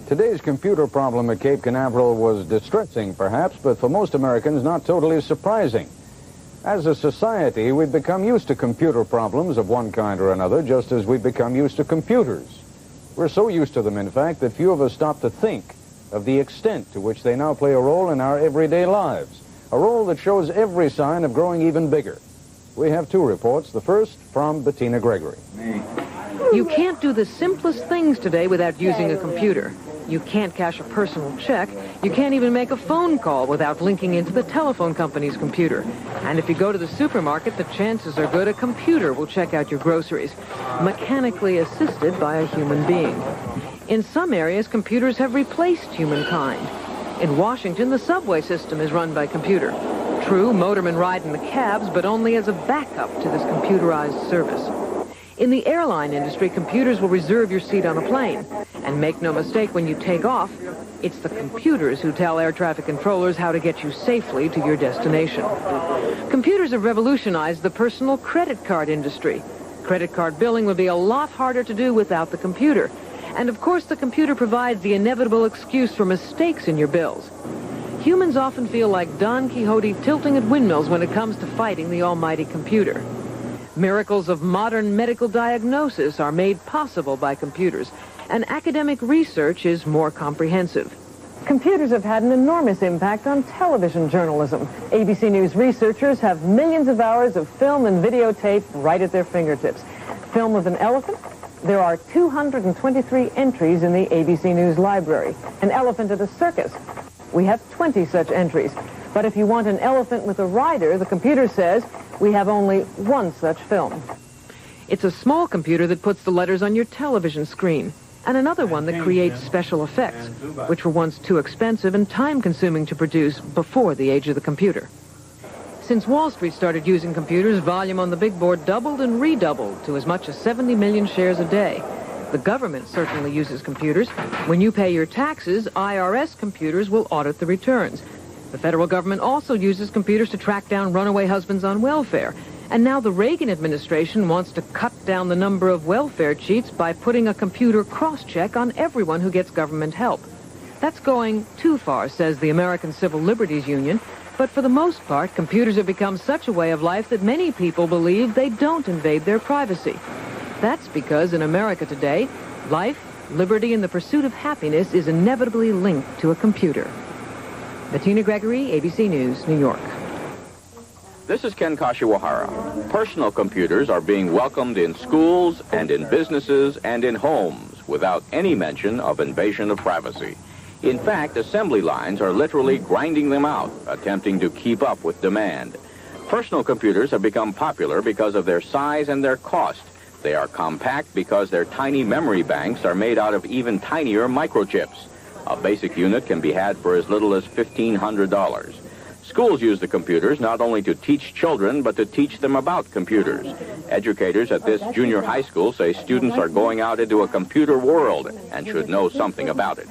Today's computer problem at Cape Canaveral was distressing, perhaps, but for most Americans, not totally surprising. As a society, we've become used to computer problems of one kind or another, just as we've become used to computers. We're so used to them, in fact, that few of us stop to think of the extent to which they now play a role in our everyday lives, a role that shows every sign of growing even bigger. We have two reports, the first from Bettina Gregory. You can't do the simplest things today without using a computer. You can't cash a personal check. You can't even make a phone call without linking into the telephone company's computer. And if you go to the supermarket, the chances are good a computer will check out your groceries, mechanically assisted by a human being. In some areas, computers have replaced humankind. In Washington, the subway system is run by computer. True, motormen ride in the cabs, but only as a backup to this computerized service. In the airline industry, computers will reserve your seat on a plane. And make no mistake, when you take off, it's the computers who tell air traffic controllers how to get you safely to your destination. Computers have revolutionized the personal credit card industry. Credit card billing would be a lot harder to do without the computer. And of course, the computer provides the inevitable excuse for mistakes in your bills. Humans often feel like Don Quixote tilting at windmills when it comes to fighting the almighty computer. Miracles of modern medical diagnosis are made possible by computers, and academic research is more comprehensive. Computers have had an enormous impact on television journalism. ABC News researchers have millions of hours of film and videotape right at their fingertips. Film of an elephant? There are 223 entries in the ABC News library. An elephant at a circus? We have 20 such entries. But if you want an elephant with a rider, the computer says we have only one such film. It's a small computer that puts the letters on your television screen, and another one that creates special effects, which were once too expensive and time-consuming to produce before the age of the computer. Since Wall Street started using computers, volume on the big board doubled and redoubled to as much as 70 million shares a day. The government certainly uses computers. When you pay your taxes, IRS computers will audit the returns. The federal government also uses computers to track down runaway husbands on welfare. And now the Reagan administration wants to cut down the number of welfare cheats by putting a computer cross-check on everyone who gets government help. That's going too far, says the American Civil Liberties Union. But for the most part, computers have become such a way of life that many people believe they don't invade their privacy. That's because in America today, life, liberty, and the pursuit of happiness is inevitably linked to a computer. Bettina Gregory, ABC News, New York. This is Ken Kashiwahara. Personal computers are being welcomed in schools and in businesses and in homes without any mention of invasion of privacy. In fact, assembly lines are literally grinding them out, attempting to keep up with demand. Personal computers have become popular because of their size and their cost. They are compact because their tiny memory banks are made out of even tinier microchips. A basic unit can be had for as little as $1,500. Schools use the computers not only to teach children, but to teach them about computers. Educators at this junior high school say students are going out into a computer world and should know something about it.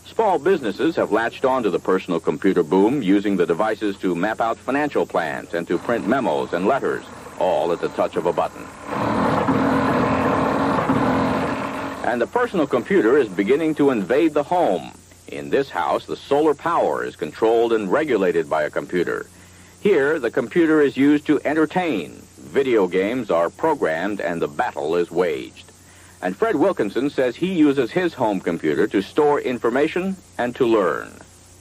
Small businesses have latched on to the personal computer boom, using the devices to map out financial plans and to print memos and letters, all at the touch of a button. And the personal computer is beginning to invade the home. In this house, the solar power is controlled and regulated by a computer. Here, the computer is used to entertain. Video games are programmed and the battle is waged. And Fred Wilkinson says he uses his home computer to store information and to learn.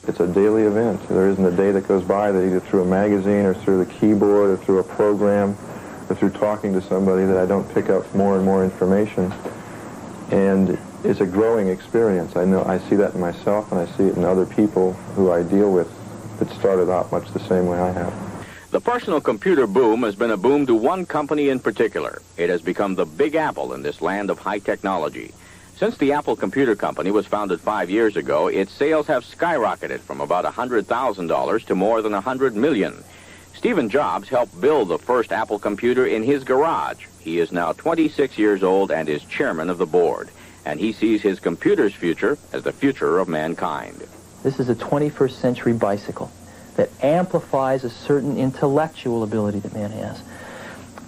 It's a daily event. There isn't a day that goes by that either through a magazine or through the keyboard or through a program or through talking to somebody that I don't pick up more and more information. And it's a growing experience. I see that in myself, and I see it in other people who I deal with that started out much the same way I have. The personal computer boom has been a boom to one company in particular. It has become the Big Apple in this land of high technology. Since the Apple Computer Company was founded 5 years ago, its sales have skyrocketed from about $100,000 to more than $100 million. Stephen Jobs helped build the first Apple computer in his garage. He is now 26 years old and is chairman of the board. And he sees his computer's future as the future of mankind. This is a 21st century bicycle that amplifies a certain intellectual ability that man has.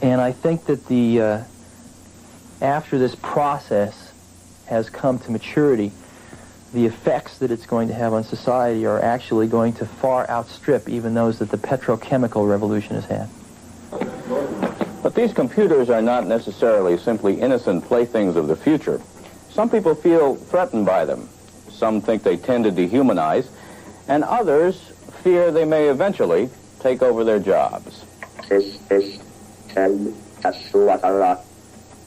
And I think that after this process has come to maturity, the effects that it's going to have on society are actually going to far outstrip even those that the petrochemical revolution has had. But these computers are not necessarily simply innocent playthings of the future. Some people feel threatened by them. Some think they tend to dehumanize, and others fear they may eventually take over their jobs. This is Kashiwahara,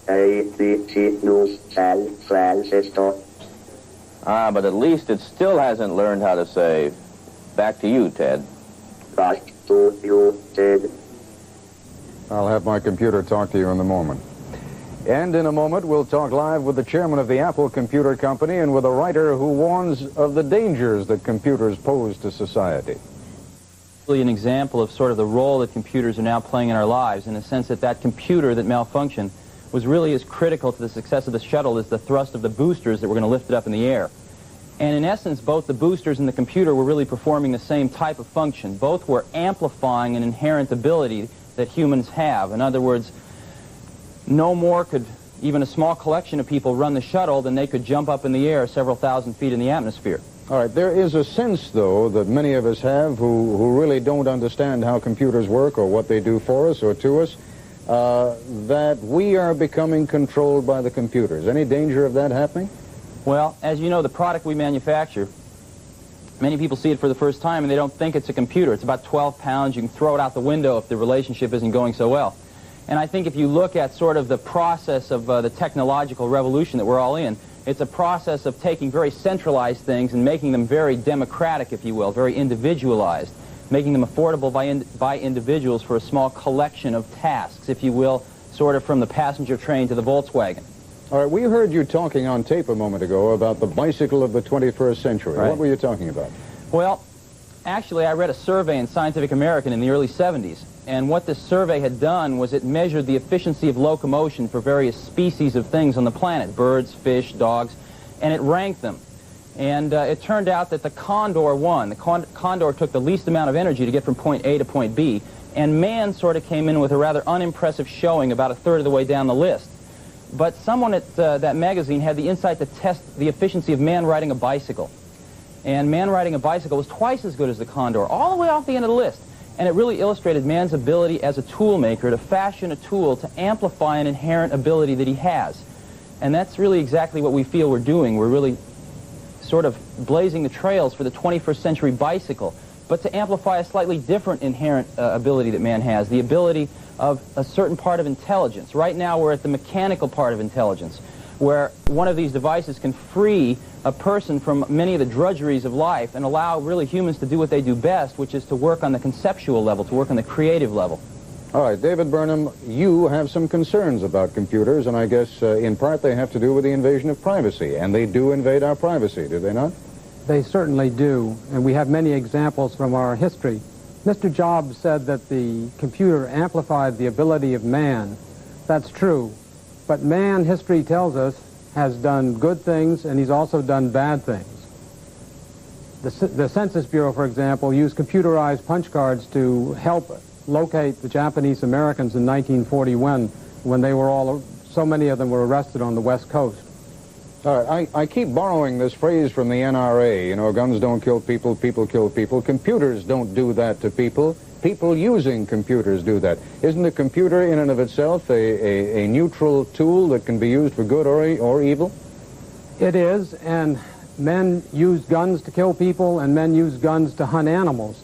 ABC News San Francisco. But at least it still hasn't learned how to say, back to you, Ted. Back to you, Ted. I'll have my computer talk to you in a moment. And in a moment, we'll talk live with the chairman of the Apple Computer Company and with a writer who warns of the dangers that computers pose to society. An example of sort of the role that computers are now playing in our lives, in the sense that that computer that malfunctioned was really as critical to the success of the shuttle as the thrust of the boosters that were going to lift it up in the air. And in essence, both the boosters and the computer were really performing the same type of function. Both were amplifying an inherent ability that humans have. In other words, no more could even a small collection of people run the shuttle than they could jump up in the air several thousand feet in the atmosphere. All right, there is a sense, though, that many of us have who really don't understand how computers work or what they do for us or to us, that we are becoming controlled by the computers. Any danger of that happening? Well, as you know, the product we manufacture, many people see it for the first time and they don't think it's a computer. It's about 12 pounds. You can throw it out the window if the relationship isn't going so well. And I think if you look at sort of the process of the technological revolution that we're all in, it's a process of taking very centralized things and making them very democratic, if you will, very individualized, making them affordable by individuals for a small collection of tasks, if you will, sort of from the passenger train to the Volkswagen. All right, we heard you talking on tape a moment ago about the bicycle of the 21st century. Right. What were you talking about? Well, actually, I read a survey in Scientific American in the early 70s, and what this survey had done was it measured the efficiency of locomotion for various species of things on the planet, birds, fish, dogs, and it ranked them. And it turned out that the condor won. The condor took the least amount of energy to get from point A to point B, and man sort of came in with a rather unimpressive showing about a third of the way down the list. But someone at that magazine had the insight to test the efficiency of man riding a bicycle. And man riding a bicycle was twice as good as the condor, all the way off the end of the list. And it really illustrated man's ability as a tool maker to fashion a tool to amplify an inherent ability that he has. And that's really exactly what we feel we're doing. We're really sort of blazing the trails for the 21st century bicycle, but to amplify a slightly different inherent ability that man has, the ability of a certain part of intelligence. Right now we're at the mechanical part of intelligence, where one of these devices can free a person from many of the drudgeries of life and allow really humans to do what they do best, which is to work on the conceptual level, to work on the creative level. All right, David Burnham, you have some concerns about computers, and I guess in part they have to do with the invasion of privacy, and they do invade our privacy, do they not? They certainly do, and we have many examples from our history. Mr. Jobs said that the computer amplified the ability of man. That's true, but man, history tells us, has done good things, and he's also done bad things. The Census Bureau, for example, used computerized punch cards to help locate the Japanese Americans in 1941 when they were all, so many of them were arrested on the West Coast. All right, I keep borrowing this phrase from the NRA, you know, guns don't kill people, people kill people. Computers don't do that to people. People using computers do that. Isn't a computer in and of itself a neutral tool that can be used for good or evil? It is, and men use guns to kill people, and men use guns to hunt animals.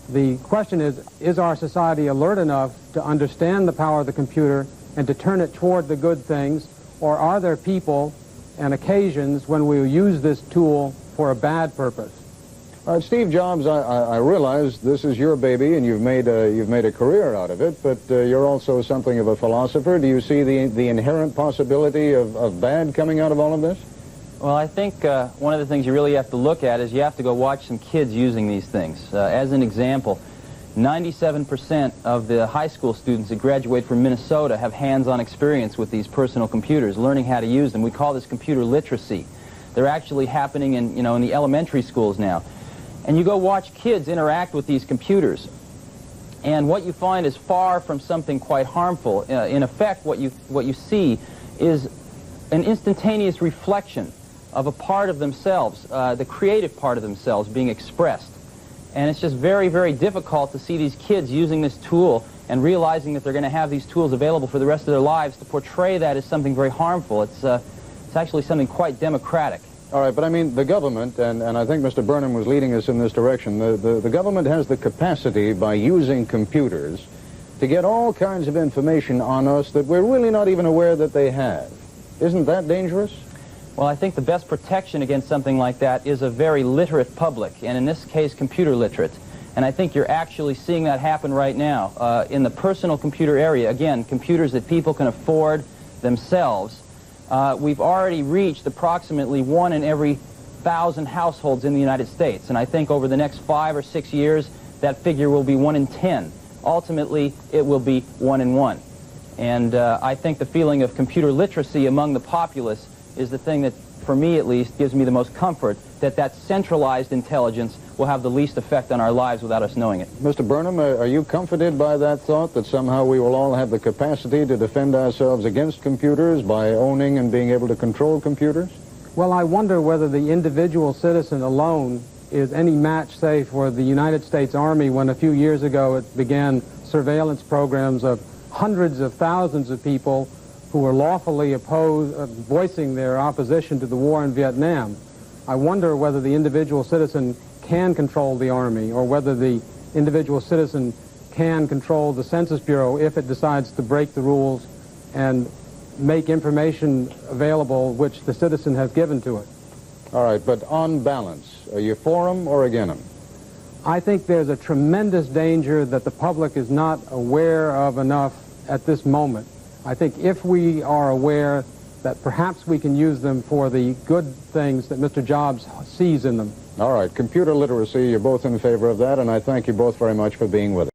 The question is our society alert enough to understand the power of the computer and to turn it toward the good things, or are there people and occasions when we use this tool for a bad purpose? Steve Jobs, I realize this is your baby and you've made a career out of it, but you're also something of a philosopher. Do you see the inherent possibility of bad coming out of all of this? Well, I think one of the things you really have to look at is you have to go watch some kids using these things. As an example, 97% of the high school students that graduate from Minnesota have hands-on experience with these personal computers, learning how to use them. We call this computer literacy. They're actually happening in the elementary schools now. And you go watch kids interact with these computers, and what you find is far from something quite harmful. In effect, what you see is an instantaneous reflection of a part of themselves, the creative part of themselves being expressed. And it's just very, very difficult to see these kids using this tool and realizing that they're going to have these tools available for the rest of their lives to portray that as something very harmful. It's actually something quite democratic. All right, but I mean, the government, and I think Mr. Burnham was leading us in this direction, the government has the capacity by using computers to get all kinds of information on us that we're really not even aware that they have. Isn't that dangerous? Well, I think the best protection against something like that is a very literate public, and in this case, computer literate. And I think you're actually seeing that happen right now. In the personal computer area, again, computers that people can afford themselves, we've already reached approximately 1 in every 1,000 households in the United States. And I think over the next 5 or 6 years, that figure will be 1 in 10. Ultimately, it will be 1 in 1. And I think the feeling of computer literacy among the populace is the thing that, for me at least, gives me the most comfort that that centralized intelligence will have the least effect on our lives without us knowing it. Mr. Burnham, are you comforted by that thought, that somehow we will all have the capacity to defend ourselves against computers by owning and being able to control computers? Well, I wonder whether the individual citizen alone is any match, say, for the United States Army when a few years ago it began surveillance programs of hundreds of thousands of people who were lawfully voicing their opposition to the war in Vietnam. I wonder whether the individual citizen can control the Army, or whether the individual citizen can control the Census Bureau if it decides to break the rules and make information available which the citizen has given to it. All right, but on balance, are you for them or against them? I think there's a tremendous danger that the public is not aware of enough at this moment. I think if we are aware that perhaps we can use them for the good things that Mr. Jobs sees in them. All right, computer literacy, you're both in favor of that, and I thank you both very much for being with us.